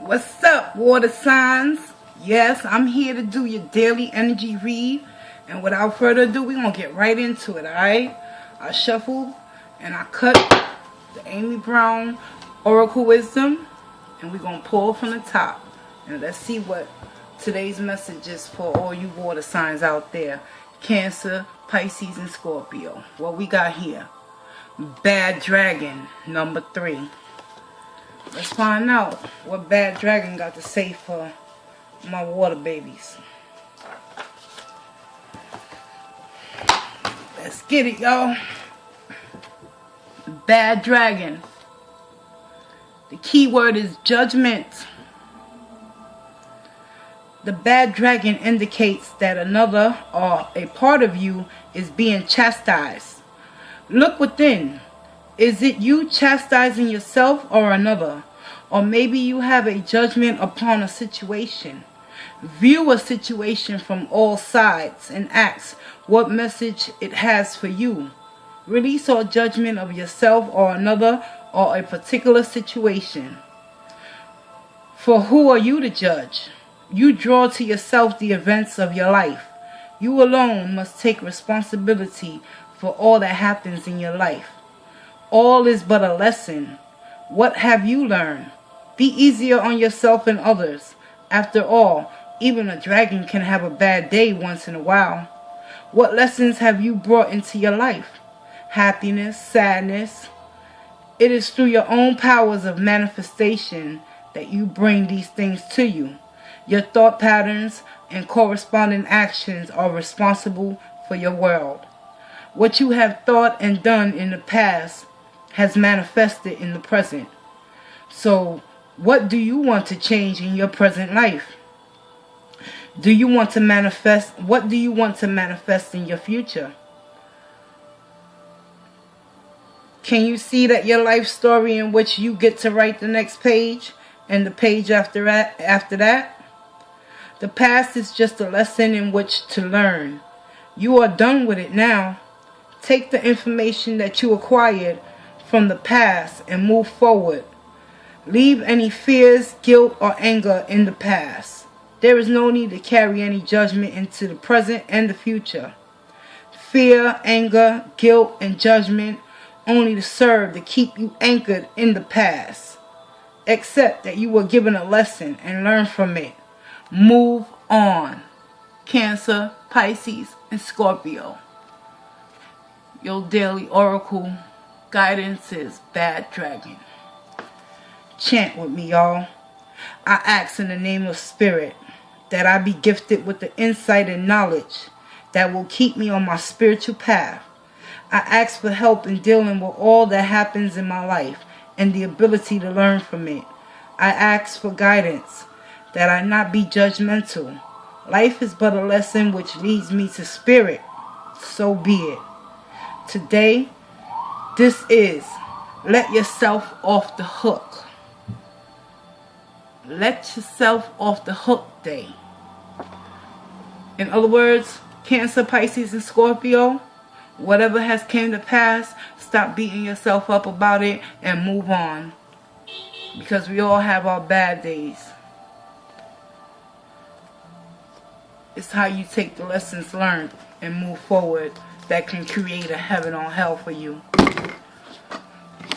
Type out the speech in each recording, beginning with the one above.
What's up, water signs? Yes, I'm here to do your daily energy read. And without further ado, we're going to get right into it, alright? I shuffled and I cut the Amy Brown Oracle Wisdom. And we're going to pull from the top. And let's see what today's message is for all you water signs out there. Cancer, Pisces, and Scorpio. What we got here? Bad Dragon, number 3. Let's find out what Bad Dragon got to say for my water babies. Let's get it, y'all. Bad Dragon. The key word is judgment. The Bad Dragon indicates that another or a part of you is being chastised. Look within. Is it you chastising yourself or another? Or maybe you have a judgment upon a situation. View a situation from all sides and ask what message it has for you. Release all judgment of yourself or another or a particular situation. For who are you to judge? You draw to yourself the events of your life. You alone must take responsibility for all that happens in your life. All is but a lesson. What have you learned? Be easier on yourself and others. After all, even a dragon can have a bad day once in a while. What lessons have you brought into your life? Happiness, sadness. It is through your own powers of manifestation that you bring these things to you. Your thought patterns and corresponding actions are responsible for your world. What you have thought and done in the past has manifested in the present. So, what do you want to change in your present life? Do you want to manifest? What do you want to manifest in your future? Can you see that your life story in which you get to write the next page and the page after that? The past is just a lesson in which to learn. You are done with it now. Take the information that you acquired from the past and move forward. Leave any fears, guilt, or anger in the past. There is no need to carry any judgment into the present and the future. Fear, anger, guilt, and judgment only to serve to keep you anchored in the past. Accept that you were given a lesson and learn from it. Move on. Cancer, Pisces, and Scorpio. Your daily oracle guidance is Bad Dragon. Chant with me, y'all. I ask in the name of Spirit that I be gifted with the insight and knowledge that will keep me on my spiritual path. I ask for help in dealing with all that happens in my life and the ability to learn from it. I ask for guidance that I not be judgmental. Life is but a lesson which leads me to spirit. So be it. Today, this is Let Yourself Off the Hook. Let yourself off the hook day. In other words, Cancer, Pisces, and Scorpio, whatever has came to pass, stop beating yourself up about it and move on. Because we all have our bad days. It's how you take the lessons learned and move forward that can create a heaven on hell for you.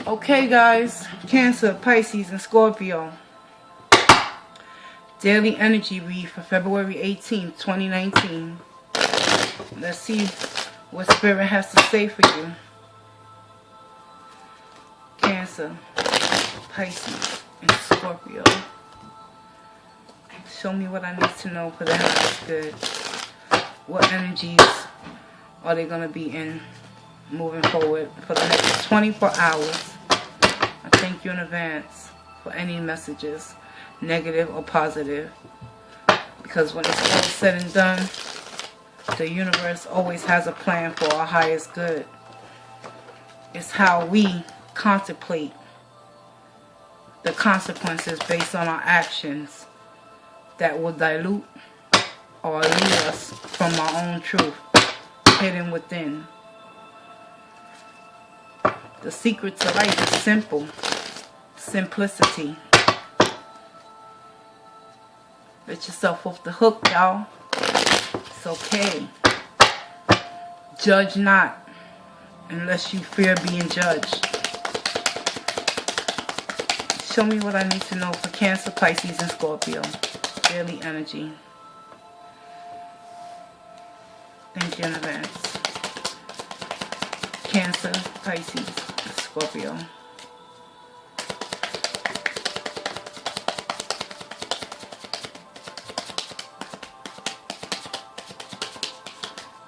Okay, guys. Cancer, Pisces, and Scorpio. Daily energy read for February 18th, 2019. Let's see what Spirit has to say for you. Cancer, Pisces, and Scorpio. Show me what I need to know for the highest good. What energies are they going to be in moving forward for the next 24 hours? I thank you in advance for any messages, negative or positive. Because when it's all said and done, the universe always has a plan for our highest good. It's how we contemplate the consequences based on our actions that will dilute or lead us from our own truth hidden within. The secret to life is simple. Simplicity. Let yourself off the hook, y'all. It's okay. Judge not unless you fear being judged. Show me what I need to know for Cancer, Pisces, and Scorpio. Daily energy. Thank you in advance. Cancer, Pisces, Scorpio.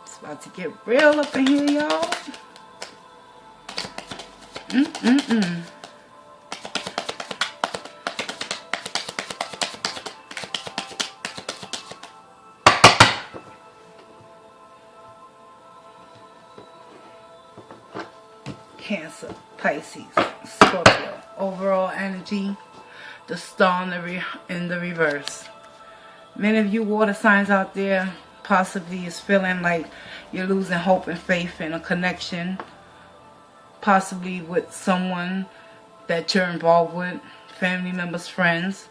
It's about to get real up in here, y'all. Cancer, Pisces, Scorpio. Overall energy, the star in the reverse. Many of you water signs out there possibly is feeling like you're losing hope and faith in a connection, possibly with someone that you're involved with, family members, friends,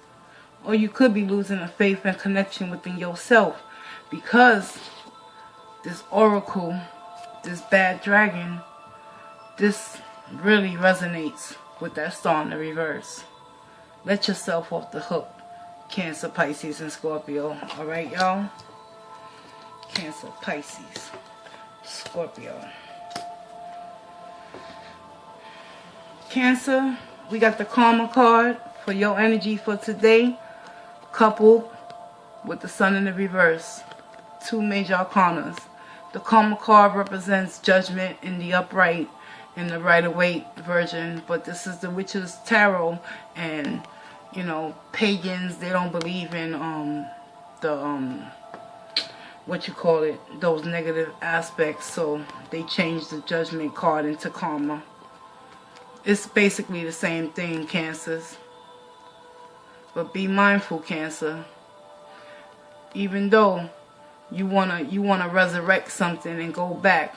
or you could be losing a faith and connection within yourself because this oracle, this bad dragon, this really resonates with that star in the reverse. Let yourself off the hook, Cancer, Pisces, and Scorpio. Alright, y'all? Cancer, Pisces, Scorpio. Cancer, we got the Karma card for your energy for today, coupled with the Sun in the reverse. Two major arcanas. The Karma card represents judgment in the upright, in the Rider-Waite version, but this is the Witch's Tarot, and you know, pagans, they don't believe in what you call it, those negative aspects, so they changed the Judgment card into Karma. It's basically the same thing, Cancers, but be mindful, Cancer. Even though you wanna resurrect something and go back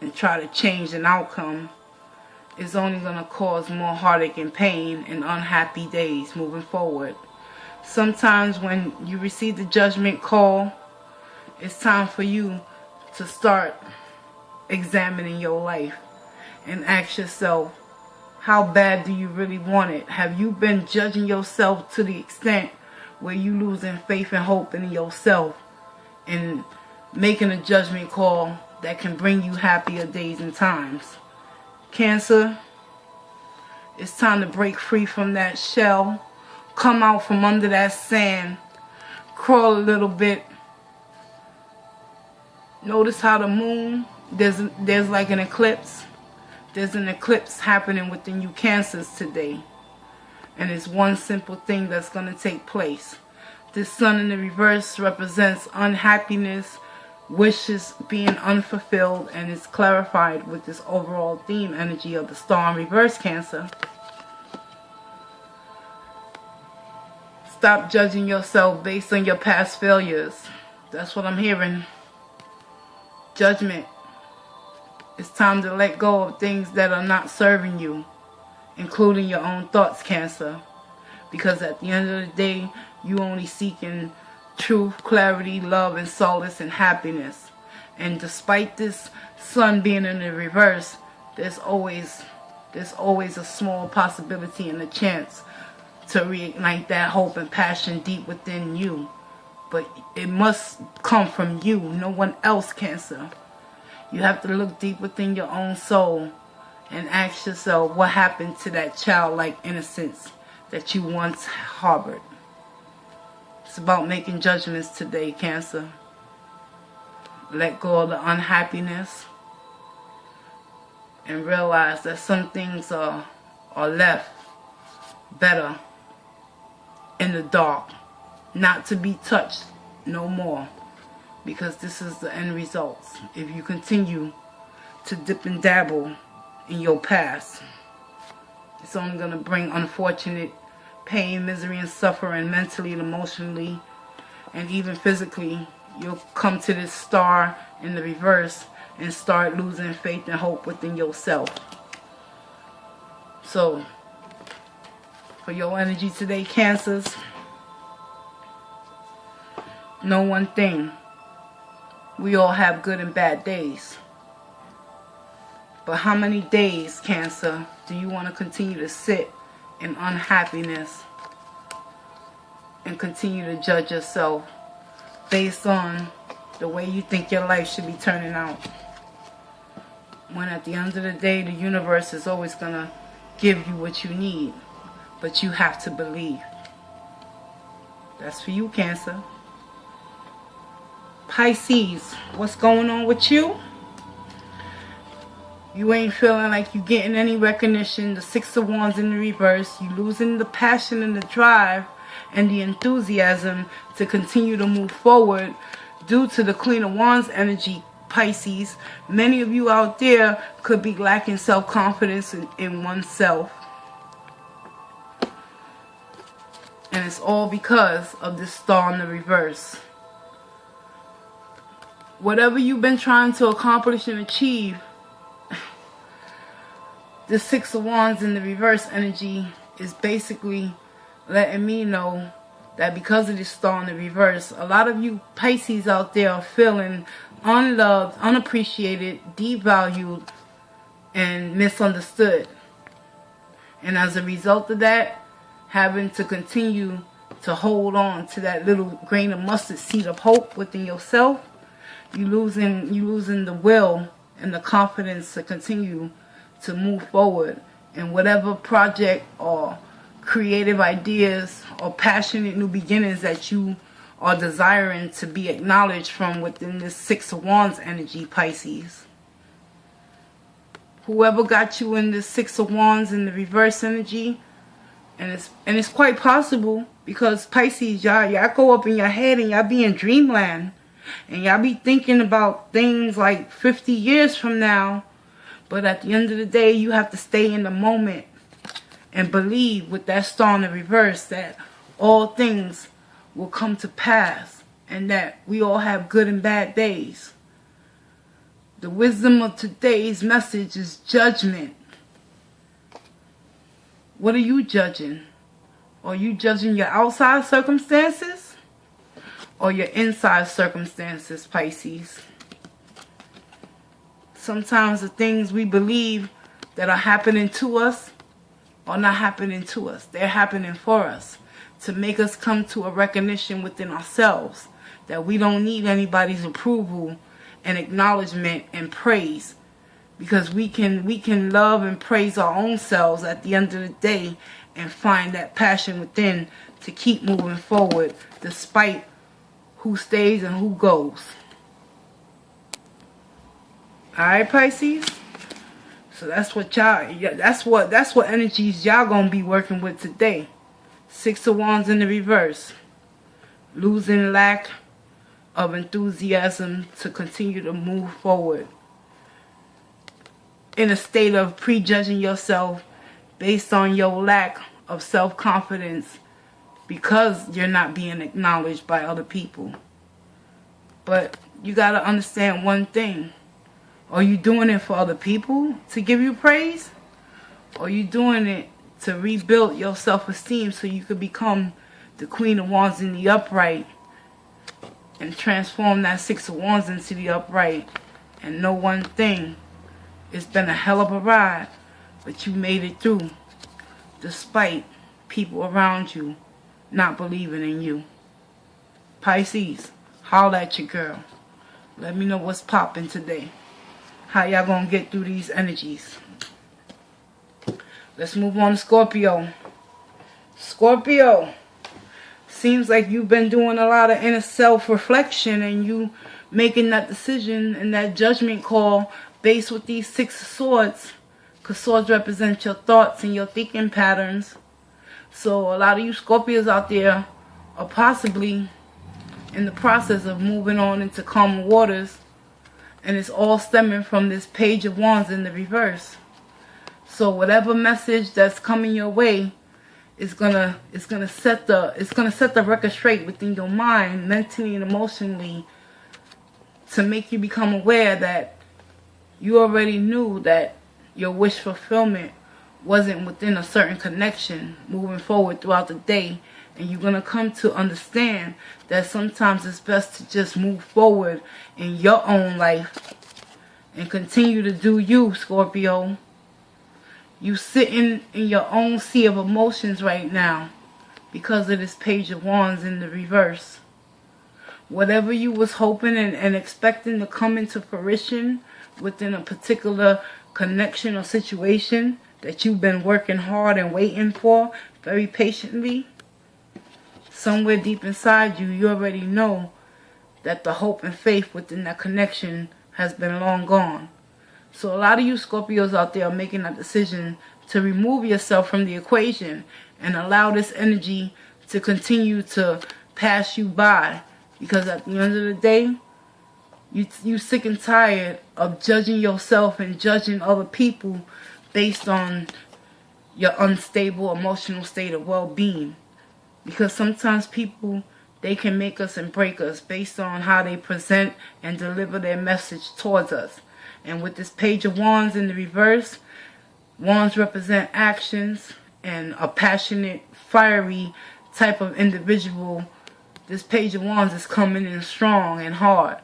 and try to change an outcome, is only going to cause more heartache and pain and unhappy days moving forward. Sometimes when you receive the judgment call, it's time for you to start examining your life and ask yourself, how bad do you really want it? Have you been judging yourself to the extent where you losing faith and hope in yourself and making a judgment call that can bring you happier days and times? Cancer, it's time to break free from that shell. Come out from under that sand. Crawl a little bit. Notice how the moon, there's like an eclipse. There's an eclipse happening within you, Cancers, today. And it's one simple thing that's going to take place. This Sun in the reverse represents unhappiness, wishes being unfulfilled, and is clarified with this overall theme energy of the star in reverse, Cancer. Stop judging yourself based on your past failures. That's what I'm hearing. Judgment. It's time to let go of things that are not serving you, including your own thoughts, Cancer. Because at the end of the day, you only seeking truth, clarity, love, and solace and happiness. And despite this Sun being in the reverse, there's always a small possibility and a chance to reignite that hope and passion deep within you. But it must come from you, no one else, Cancer. You have to look deep within your own soul and ask yourself, what happened to that childlike innocence that you once harbored? It's about making judgments today, Cancer. Let go of the unhappiness and realize that some things are left better in the dark, not to be touched no more, because this is the end results. If you continue to dip and dabble in your past, it's only going to bring unfortunate pain, misery, and suffering mentally and emotionally, and even physically. You'll come to this star in the reverse and start losing faith and hope within yourself. So, for your energy today, Cancers, Know one thing. We all have good and bad days. But how many days, Cancer, do you want to continue to sit in unhappiness and continue to judge yourself based on the way you think your life should be turning out? When at the end of the day, the universe is always going to give you what you need. But you have to believe. That's for you, Cancer. Pisces, what's going on with you? You ain't feeling like you getting any recognition. The Six of Wands in the reverse. You losing the passion and the drive and the enthusiasm to continue to move forward due to the Queen of Wands energy, Pisces. Many of you out there could be lacking self-confidence in oneself. And it's all because of this star in the reverse. Whatever you've been trying to accomplish and achieve, the Six of Wands in the reverse energy is basically letting me know that because of this star in the reverse, a lot of you Pisces out there are feeling unloved, unappreciated, devalued, and misunderstood. And as a result of that, having to continue to hold on to that little grain of mustard seed of hope within yourself, you losing the will and the confidence to continue to move forward in whatever project or creative ideas or passionate new beginnings that you are desiring to be acknowledged from within this Six of Wands energy, Pisces. Whoever got you in this Six of Wands in the reverse energy, and it's quite possible because Pisces, y'all go up in your head and y'all be in dreamland. And y'all be thinking about things like 50 years from now. But at the end of the day, you have to stay in the moment and believe with that star in the reverse that all things will come to pass and that we all have good and bad days. The wisdom of today's message is judgment. What are you judging? Are you judging your outside circumstances or your inside circumstances, Pisces? Sometimes the things we believe that are happening to us are not happening to us. They're happening for us to make us come to a recognition within ourselves that we don't need anybody's approval and acknowledgement and praise, because we can love and praise our own selves at the end of the day and find that passion within to keep moving forward despite who stays and who goes. Alright, Pisces? So that's what y'all, that's what energies y'all gonna be working with today. Six of Wands in the reverse. Losing lack of enthusiasm to continue to move forward. In a state of prejudging yourself based on your lack of self-confidence because you're not being acknowledged by other people. But you gotta understand one thing. Are you doing it for other people to give you praise? Or are you doing it to rebuild your self-esteem so you could become the Queen of Wands in the upright and transform that Six of Wands into the upright? And know one thing, it's been a hell of a ride, but you made it through despite people around you not believing in you. Pisces, holler at your girl. Let me know what's popping today. How y'all gonna get through these energies? Let's move on to Scorpio. Scorpio, seems like you've been doing a lot of inner self-reflection and you making that decision and that judgment call based with these Six of Swords, because swords represent your thoughts and your thinking patterns. So a lot of you Scorpios out there are possibly in the process of moving on into calmer waters. And it's all stemming from this Page of Wands in the reverse. So whatever message that's coming your way is gonna set the record straight within your mind, mentally and emotionally, to make you become aware that you already knew that your wish fulfillment wasn't within a certain connection moving forward throughout the day, And you're going to come to understand that sometimes it's best to just move forward in your own life and continue to do you, Scorpio. You sitting in your own sea of emotions right now because of this Page of Wands in the reverse. Whatever you was hoping and expecting to come into fruition within a particular connection or situation that you've been working hard and waiting for very patiently, somewhere deep inside you, you already know that the hope and faith within that connection has been long gone. So a lot of you Scorpios out there are making that decision to remove yourself from the equation and allow this energy to continue to pass you by. Because at the end of the day, you sick and tired of judging yourself and judging other people based on your unstable emotional state of well-being. Because sometimes people, they can make us and break us based on how they present and deliver their message towards us. And with this Page of Wands in the reverse, wands represent actions and a passionate, fiery type of individual. This Page of Wands is coming in strong and hard.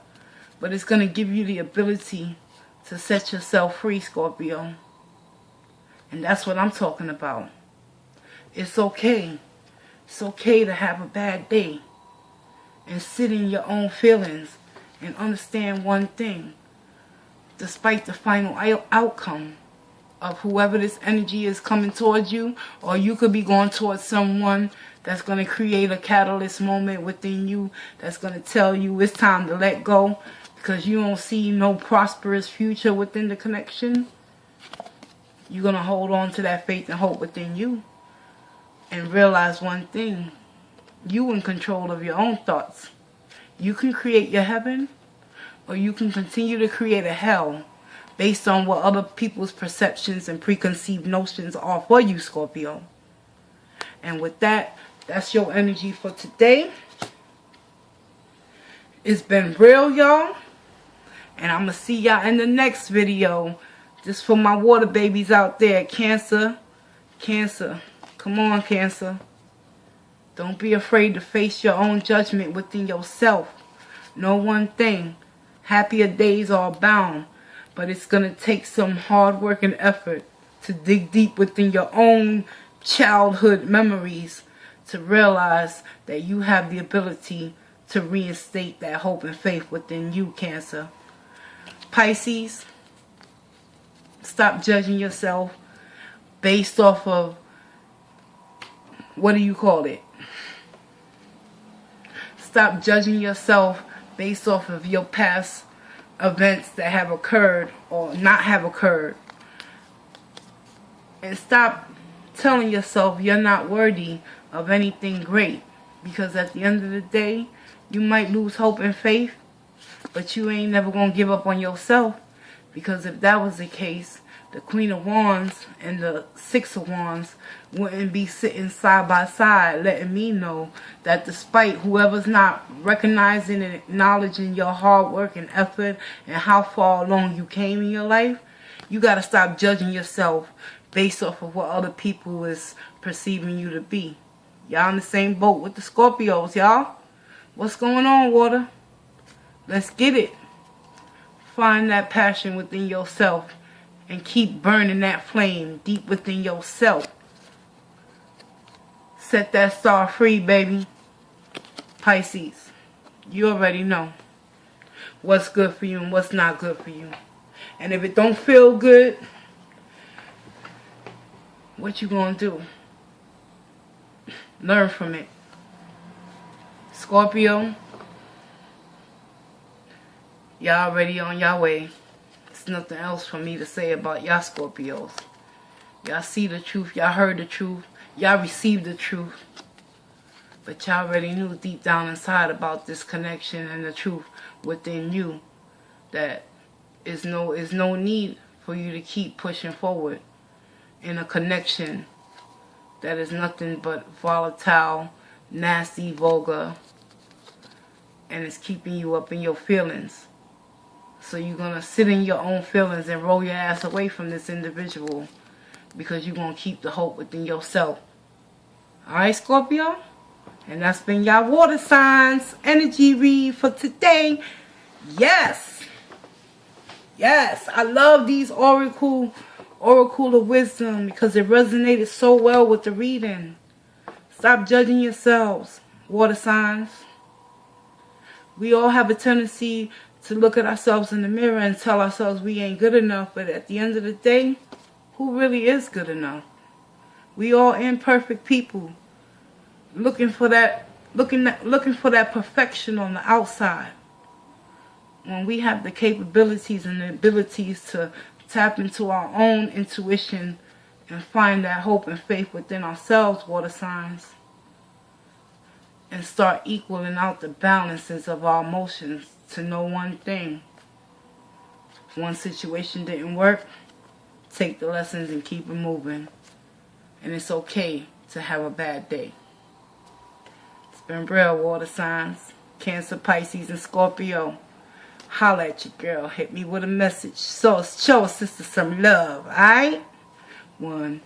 But it's going to give you the ability to set yourself free, Scorpio. And that's what I'm talking about. It's okay. It's okay to have a bad day. And sit in your own feelings. And understand one thing. Despite the final outcome of whoever this energy is coming towards you, or you could be going towards someone that's going to create a catalyst moment within you that's going to tell you it's time to let go because you don't see no prosperous future within the connection. You're going to hold on to that faith and hope within you and realize one thing. You in control of your own thoughts. You can create your heaven, or you can continue to create a hell based on what other people's perceptions and preconceived notions are for you, Scorpio. And with that, that's your energy for today. It's been real, y'all. And I'm going to see y'all in the next video. Just for my water babies out there. Cancer. Cancer. Come on, Cancer. Don't be afraid to face your own judgment within yourself. Know one thing. Happier days are bound. But it's going to take some hard work and effort to dig deep within your own childhood memories to realize that you have the ability to reinstate that hope and faith within you, Cancer. Pisces, stop judging yourself based off of, what do you call it? Stop judging yourself based off of your past events that have occurred or not have occurred. And stop telling yourself you're not worthy of anything great. Because at the end of the day, you might lose hope and faith, but you ain't never going to give up on yourself. Because if that was the case, the Queen of Wands and the Six of Wands wouldn't be sitting side by side, letting me know that despite whoever's not recognizing and acknowledging your hard work and effort and how far along you came in your life, you got to stop judging yourself based off of what other people is perceiving you to be. Y'all in the same boat with the Scorpios, y'all. What's going on, water? Let's get it. Find that passion within yourself and keep burning that flame deep within yourself. Set that star free, baby. Pisces, you already know what's good for you and what's not good for you. And if it don't feel good, what you gonna do? Learn from it. Scorpio, y'all already on y'all way. There's nothing else for me to say about y'all Scorpios. Y'all see the truth. Y'all heard the truth. Y'all received the truth. But y'all already knew deep down inside about this connection and the truth within you. That is no need for you to keep pushing forward in a connection that is nothing but volatile, nasty, vulgar, and it's keeping you up in your feelings. So you're going to sit in your own feelings and roll your ass away from this individual because you're going to keep the hope within yourself. Alright, Scorpio? And that's been y'all water signs energy read for today. Yes. Yes. I love these oracle of wisdom because it resonated so well with the reading. Stop judging yourselves, water signs. We all have a tendency to look at ourselves in the mirror and tell ourselves we ain't good enough. But at the end of the day, who really is good enough? We all imperfect people looking for that perfection on the outside. When we have the capabilities and the abilities to tap into our own intuition and find that hope and faith within ourselves, water signs, and start equaling out the balances of our emotions to know one thing. If one situation didn't work, take the lessons and keep it moving. And it's okay to have a bad day. It's been real, water signs. Cancer, Pisces, and Scorpio. Holla at your girl. Hit me with a message. Show a sister some love, alright? 1.